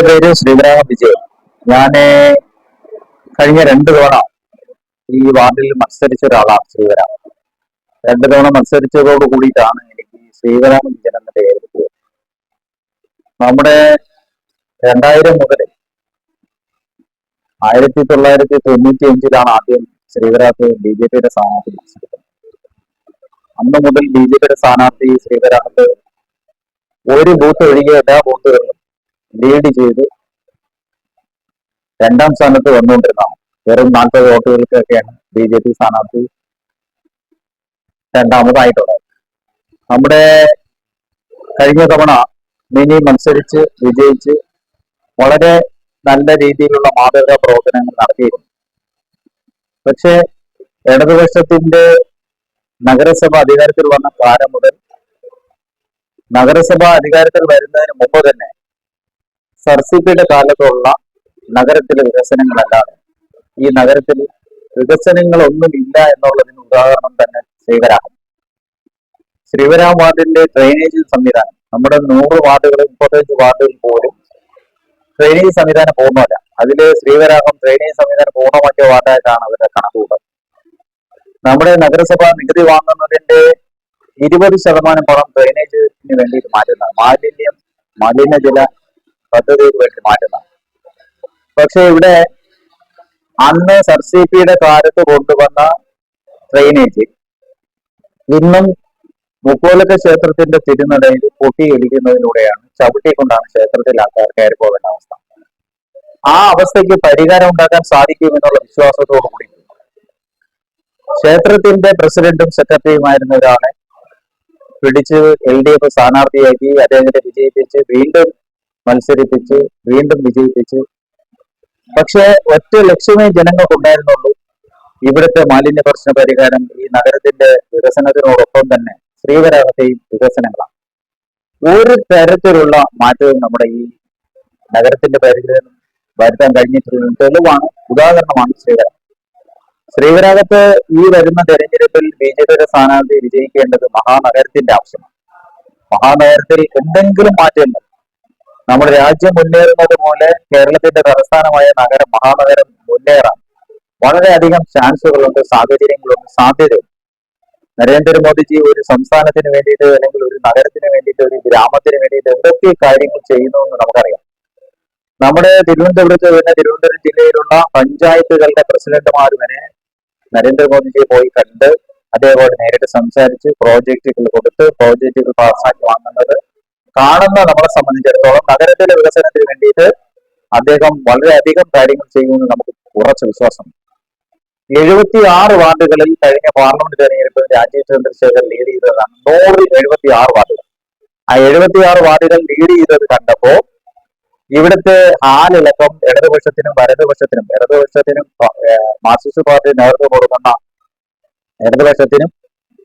പേര് ശ്രീധരാമ വിജയൻ. ഞാന് കഴിഞ്ഞ 2 തവണ ഈ വാർഡിൽ മത്സരിച്ച ഒരാളാണ് ശ്രീധരാമ. 2 തവണ മത്സരിച്ചതോട് കൂടിയിട്ടാണ് എനിക്ക് ഈ ശ്രീധരാമ വിജയൻ എന്ന പേര് കിട്ടിയത്. നമ്മുടെ 2000 മുതൽ 1995-ലാണ് ആദ്യം ശ്രീധരാമത്ത് BJPയുടെ സ്ഥാനാർത്ഥി മത്സരിക്കുന്നത്. അന്ന് മുതൽ BJPയുടെ സ്ഥാനാർത്ഥി ശ്രീധരാമത്ത് ഒരു ബൂത്ത് ഒഴികെ എല്ലാ ബൂത്തുകളിലും ലീഡ് ചെയ്ത് 2ാം സ്ഥാനത്ത് വന്നുകൊണ്ടിരുന്നതാണ്. വെറും 40 വോട്ടുകൾക്കൊക്കെയാണ് BJP സ്ഥാനാർത്ഥി 2ാമതായിട്ടുള്ളത്. നമ്മുടെ കഴിഞ്ഞ തവണ മിനി മത്സരിച്ച് വിജയിച്ച് വളരെ നല്ല രീതിയിലുള്ള മാതൃകാ പ്രവർത്തനങ്ങൾ നടത്തിയിരുന്നു. പക്ഷേ ഇടതുപക്ഷത്തിന്റെ നഗരസഭ അധികാരത്തിൽ വന്ന കാലം മുതൽ നഗരസഭ അധികാരത്തിൽ വരുന്നതിന് മുമ്പ് തന്നെ സർസിപിയുടെ കാലത്തുള്ള നഗരത്തിലെ വികസനങ്ങളല്ലാതെ ഈ നഗരത്തിൽ വികസനങ്ങളൊന്നുമില്ല എന്നുള്ളതിന് ഉദാഹരണം തന്നെ ശ്രീവരാം വാർഡിന്റെ ഡ്രെയിനേജ് സംവിധാനം. നമ്മുടെ 100 വാർഡുകൾ 35 വാർഡുകൾ പോലും ഡ്രെയിനേജ് സംവിധാനം പൂർണ്ണമല്ല. അതില് ശ്രീവരാമം ഡ്രെയിനേജ് സംവിധാനം പൂർണ്ണമാക്കിയ വാർഡായിട്ടാണ് അവരുടെ കണക്കുകൂട്ടൽ. നമ്മുടെ നഗരസഭ നികുതി വാങ്ങുന്നതിന്റെ 20% പണം ഡ്രെയിനേജിന് വേണ്ടിയിട്ട് മാറ്റുന്നതാണ്. മാലിന്യജല പദ്ധതിക്ക് വേണ്ടി മാറ്റുന്നതാണ്. പക്ഷെ ഇവിടെ അന്ന് സർസിപിയുടെ കാലത്ത് കൊണ്ടുവന്ന ഡ്രെയിനേജ് ഇന്നും മുക്കോലത്തെ ക്ഷേത്രത്തിന്റെ തിരുനടയിൽ പൊട്ടിയിടിക്കുന്നതിലൂടെയാണ്, ചവിട്ടിക്കൊണ്ടാണ് ക്ഷേത്രത്തിൽ ആൾക്കാർ കയറി പോകേണ്ട അവസ്ഥ. ആ അവസ്ഥയ്ക്ക് പരിഹാരം ഉണ്ടാക്കാൻ സാധിക്കുമെന്നുള്ള വിശ്വാസത്തോടു കൂടി ക്ഷേത്രത്തിന്റെ പ്രസിഡന്റും സെക്രട്ടറിയുമായിരുന്ന ഒരാളെ പിടിച്ച് LDF സ്ഥാനാർത്ഥിയാക്കി അദ്ദേഹത്തെ വിജയിപ്പിച്ച് വീണ്ടും മത്സരിപ്പിച്ച് വീണ്ടും വിജയിപ്പിച്ച്. പക്ഷെ ഒറ്റ ലക്ഷ്യമേ ജനങ്ങൾക്കുണ്ടായിരുന്നുള്ളൂ, ഇവിടുത്തെ മാലിന്യ പ്രശ്ന പരിഹാരം. ഈ നഗരത്തിന്റെ വികസനത്തിനോടൊപ്പം തന്നെ ശ്രീവരാമത്തെയും വികസനങ്ങളാണ്. ഒരു തരത്തിലുള്ള മാറ്റവും നമ്മുടെ ഈ നഗരത്തിന്റെ പരിഹാരം വരുത്താൻ കഴിഞ്ഞിട്ടുള്ള തെളിവാണ്, ഉദാഹരണമാണ് ശ്രീവരാമത്ത്. ഈ വരുന്ന തെരഞ്ഞെടുപ്പിൽ BJPയുടെ സ്ഥാനാർത്ഥി വിജയിക്കേണ്ടത് മഹാനഗരത്തിന്റെ ആവശ്യമാണ്. മഹാനഗരത്തിൽ എന്തെങ്കിലും മാറ്റങ്ങൾ, നമ്മുടെ രാജ്യം മുന്നേറുന്നത് പോലെ കേരളത്തിന്റെ തലസ്ഥാനമായ മഹാനഗരം മുന്നേറാൻ വളരെയധികം ചാൻസുകളുണ്ട്, സാഹചര്യങ്ങളുണ്ട്, സാധ്യതയുണ്ട്. നരേന്ദ്രമോദിജി ഒരു സംസ്ഥാനത്തിന് വേണ്ടിയിട്ട്, അല്ലെങ്കിൽ ഒരു നഗരത്തിന് വേണ്ടിയിട്ട്, ഒരു ഗ്രാമത്തിന് വേണ്ടിയിട്ട് എന്തൊക്കെ കാര്യങ്ങൾ ചെയ്യുന്നു എന്ന് നമുക്കറിയാം. നമ്മുടെ തിരുവനന്തപുരം ജില്ലയിലുള്ള പഞ്ചായത്തുകളുടെ പ്രസിഡന്റുമാർ വരെ നരേന്ദ്രമോദിജിയെ പോയി കണ്ട് അതേപോലെ നേരിട്ട് സംസാരിച്ച് പ്രോജക്റ്റുകൾ കൊടുത്ത് പ്രോജക്റ്റുകൾ പാസ്സാക്കി വാങ്ങുന്നത് കാണുന്ന നമ്മളെ സംബന്ധിച്ചിടത്തോളം നഗരത്തിലെ വികസനത്തിന് വേണ്ടിയിട്ട് അദ്ദേഹം വളരെയധികം കാര്യങ്ങൾ ചെയ്യുമെന്ന് നമുക്ക് ഉറച്ച വിശ്വാസം. 76 വാർഡുകളിൽ കഴിഞ്ഞ പാർലമെന്റ് തെരഞ്ഞെടുപ്പിൽ രാജീവ് ചന്ദ്രശേഖർ ലീഡ് ചെയ്തതാണ്. 176 വാർഡുകൾ. ആ 76 വാർഡുകൾ ലീഡ് ചെയ്തത് കണ്ടപ്പോ ഇവിടുത്തെ ആളിളക്കം ഇടതുപക്ഷത്തിനും മാർക്സിസ്റ്റ് പാർട്ടി നേതൃത്വം കൊടുക്കുന്ന ഇടതുപക്ഷത്തിനും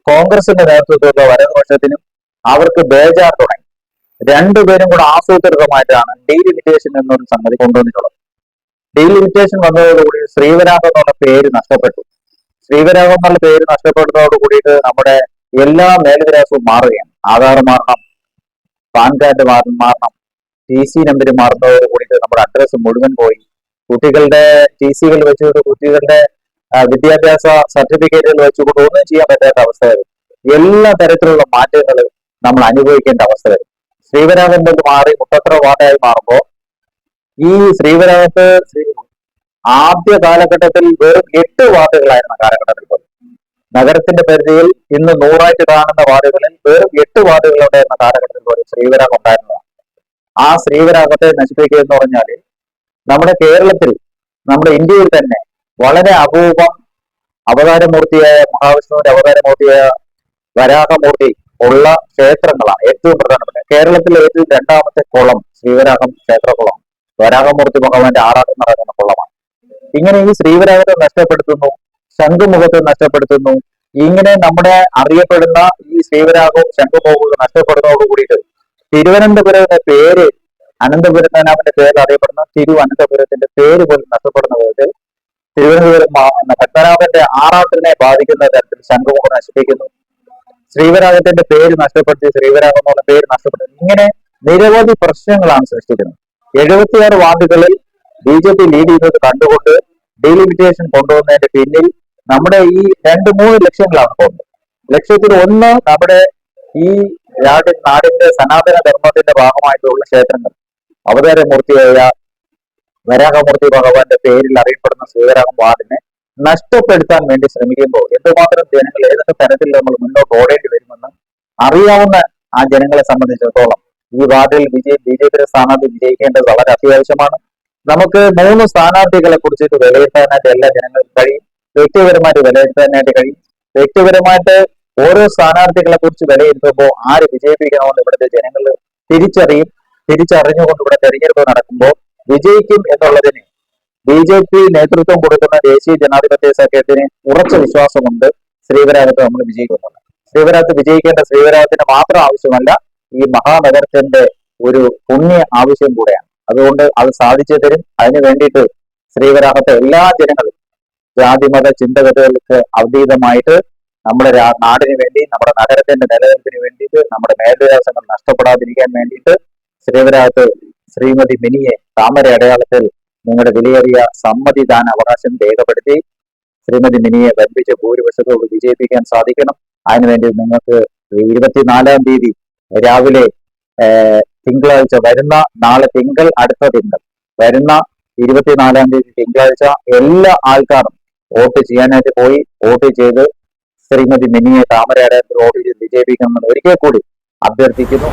കോൺഗ്രസിന്റെ നേതൃത്വത്തിലുള്ള വലതുപക്ഷത്തിനും അവർക്ക് ബേജാർ തുടങ്ങി. രണ്ടുപേരും കൂടെ ആസൂത്രിതമായിട്ടാണ് ഡീലിമിറ്റേഷൻ എന്നൊരു സംഗതി കൊണ്ടുവന്നിട്ടുള്ളത്. ഡീലിമിറ്റേഷൻ വന്നതോടുകൂടി ശ്രീവരാമം എന്നുള്ള പേര് നഷ്ടപ്പെട്ടു. ശ്രീവരാമം എന്നുള്ള പേര് നഷ്ടപ്പെടുന്നതോട് കൂടിയിട്ട് നമ്മുടെ എല്ലാ മേൽവിലാസവും മാറുകയാണ്. ആധാർ മാറണം, പാൻ കാർഡ് മാറണം, TC നമ്പർ മാറുന്നതോട് കൂടിയിട്ട് നമ്മുടെ അഡ്രസ്സ് മുഴുവൻ പോയി. കുട്ടികളുടെ TCകൾ വെച്ചുകൊണ്ട്, കുട്ടികളുടെ വിദ്യാഭ്യാസ സർട്ടിഫിക്കറ്റുകൾ വെച്ചുകൊണ്ട് ഒന്നും ചെയ്യാൻ പറ്റാത്ത അവസ്ഥ വരും. എല്ലാ തരത്തിലുള്ള മാറ്റങ്ങൾ നമ്മൾ അനുഭവിക്കേണ്ട അവസ്ഥ വരും. ശ്രീവരാമം കൊണ്ട് മാറി മുട്ടത്തറ വാർഡായി മാറുമ്പോൾ ഈ ശ്രീവരാമത്ത് ആദ്യ കാലഘട്ടത്തിൽ വെറും 8 വാർഡുകളായിരുന്ന കാലഘട്ടത്തിൽ പോലും നഗരത്തിന്റെ പരിധിയിൽ ഇന്ന് 100ആയിട്ട് കാണുന്ന വാർഡുകളിൽ വെറും 8 വാർഡുകളുണ്ടായിരുന്ന കാലഘട്ടത്തിൽ പോലും ശ്രീവരാമം ഉണ്ടായിരുന്നതാണ്. ആ ശ്രീവരാമത്തെ നശിപ്പിക്കുക എന്ന് പറഞ്ഞാൽ നമ്മുടെ കേരളത്തിൽ, നമ്മുടെ ഇന്ത്യയിൽ തന്നെ വളരെ അപൂർവം അവതാരമൂർത്തിയായ മഹാവിഷ്ണുവിന്റെ അവതാരമൂർത്തിയായ വരാഹമൂർത്തി ഉള്ള ക്ഷേത്രങ്ങളാണ് ഏറ്റവും പ്രധാനപ്പെട്ട. കേരളത്തിലെ ഏറ്റവും 2ാമത്തെ കുളം ശ്രീവരാമം ക്ഷേത്രകുളം, വരാഹമൂർത്തി ഭഗവാന്റെ ആറാട്ടം നടക്കുന്ന കുളമാണ്. ഇങ്ങനെ ഈ ശ്രീവരാമത്തെ നഷ്ടപ്പെടുത്തുന്നു, ശംഖുമുഖത്തെ നഷ്ടപ്പെടുത്തുന്നു. ഇങ്ങനെ നമ്മുടെ അറിയപ്പെടുന്ന ഈ ശ്രീവരാമവും ശംഖുമുഖവും നഷ്ടപ്പെടുന്നതോട് കൂടിയിട്ട് തിരുവനന്തപുരത്തിന്റെ പേര്, അനന്തപുരനാമന്റെ പേരിൽ അറിയപ്പെടുന്ന തിരുവനന്തപുരത്തിന്റെ പേര് പോലും നഷ്ടപ്പെടുന്ന വിധത്തിൽ തിരുവനന്തപുരം പത്മനാഭന്റെ ആറാട്ടിനെ ബാധിക്കുന്ന തരത്തിൽ ശംഖുമുഖം നശിപ്പിക്കുന്നു. ശ്രീവരാമത്തിന്റെ പേര് നഷ്ടപ്പെടുത്തി ശ്രീവരാമം എന്നുള്ള പേര് നഷ്ടപ്പെടുത്തി. ഇങ്ങനെ നിരവധി പ്രശ്നങ്ങളാണ് സൃഷ്ടിക്കുന്നത്. 76 വാർഡുകളിൽ BJP ലീഡ് ചെയ്യുന്നത് കണ്ടുകൊണ്ട് ഡീലിമിറ്റേഷൻ കൊണ്ടുവന്നതിന്റെ പിന്നിൽ നമ്മുടെ ഈ 2-3 ലക്ഷ്യങ്ങളാണ് പോകുന്നത്. ലക്ഷ്യത്തിൽ ഒന്ന്, നമ്മുടെ ഈ നാടിന്റെ സനാതന ധർമ്മത്തിന്റെ ഭാഗമായിട്ടുള്ള ക്ഷേത്രങ്ങൾ, അവതാരമൂർത്തിയായ വരാഹമൂർത്തി ഭഗവാന്റെ പേരിൽ അറിയപ്പെടുന്ന ശ്രീവരാഹം വാർഡിനെ നഷ്ടപ്പെടുത്താൻ വേണ്ടി ശ്രമിക്കുമ്പോൾ എന്തുമാത്രം ജനങ്ങൾ ഏതൊക്കെ തരത്തിൽ നമ്മൾ മുന്നോട്ട് ഓടേണ്ടി വരുമെന്ന് അറിയാവുന്ന ആ ജനങ്ങളെ സംബന്ധിച്ചിടത്തോളം ഈ വാർഡിൽ BJP സ്ഥാനാർത്ഥി വിജയിക്കേണ്ടത് വളരെ അത്യാവശ്യമാണ്. നമുക്ക് 3 സ്ഥാനാർത്ഥികളെ കുറിച്ചിട്ട് വിലയിരുത്താനായിട്ട് എല്ലാ ജനങ്ങൾക്കും കഴിയും. വ്യക്തിപരമായിട്ട് വിലയിരുത്താനായിട്ട് കഴിയും. വ്യക്തിപരമായിട്ട് ഓരോ സ്ഥാനാർത്ഥികളെ കുറിച്ച് വിലയിരുത്തുമ്പോൾ ആര് വിജയിപ്പിക്കണമെന്ന് ഇവിടുത്തെ ജനങ്ങൾ തിരിച്ചറിഞ്ഞുകൊണ്ട് ഇവിടെ തെരഞ്ഞെടുപ്പ് നടക്കുമ്പോൾ വിജയിക്കും എന്നുള്ളതിന് BJP നേതൃത്വം കൊടുക്കുന്ന ദേശീയ ജനാധിപത്യ സഖ്യത്തിന് ഉറച്ച വിശ്വാസമുണ്ട്. ശ്രീവരാഹത്ത് നമ്മൾ വിജയിക്കുന്നുണ്ട്. ശ്രീവരാഹത്ത് വിജയിക്കേണ്ട ശ്രീവരാഹത്തിന് മാത്രം ആവശ്യമല്ല, ഈ മഹാനഗരത്തിന്റെ ഒരു പുണ്യ ആവശ്യം കൂടെയാണ്. അതുകൊണ്ട് അത് സാധിച്ചു തരും. അതിനു വേണ്ടിയിട്ട് ശ്രീവരാഹത്തെ എല്ലാ ജനങ്ങളും ജാതിമത ചിന്തകതകൾക്ക് അതീതമായിട്ട് നമ്മുടെ നാടിന് വേണ്ടി, നമ്മുടെ നഗരത്തിന്റെ നിലനിൽപ്പിന് വേണ്ടിയിട്ട്, നമ്മുടെ മേൽവിലാസങ്ങൾ നഷ്ടപ്പെടാതിരിക്കാൻ വേണ്ടിയിട്ട് ശ്രീവരാഹത്ത് ശ്രീമതി മിനിയെ താമര അടയാളത്തിൽ നിങ്ങളുടെ വിലയേറിയ സമ്മതിദാന അവകാശം രേഖപ്പെടുത്തി ശ്രീമതി മിനിയെ വൻപിച്ച ഭൂരിപക്ഷത്തോട് വിജയിപ്പിക്കാൻ സാധിക്കണം. അതിനുവേണ്ടി നിങ്ങൾക്ക് 24-ാം തീയതി രാവിലെ, തിങ്കളാഴ്ച വരുന്ന, നാളെ തിങ്കൾ, അടുത്ത തിങ്കൾ വരുന്ന 24-ാം തീയതി തിങ്കളാഴ്ച എല്ലാ ആൾക്കാരും വോട്ട് ചെയ്യാനായിട്ട് പോയി വോട്ട് ചെയ്ത് ശ്രീമതി മിനിയെ താമര അടയാളത്തിൽ വോട്ട് ചെയ്ത് വിജയിപ്പിക്കണമെന്ന് ഒരിക്കൽ കൂടി അഭ്യർത്ഥിക്കുന്നു.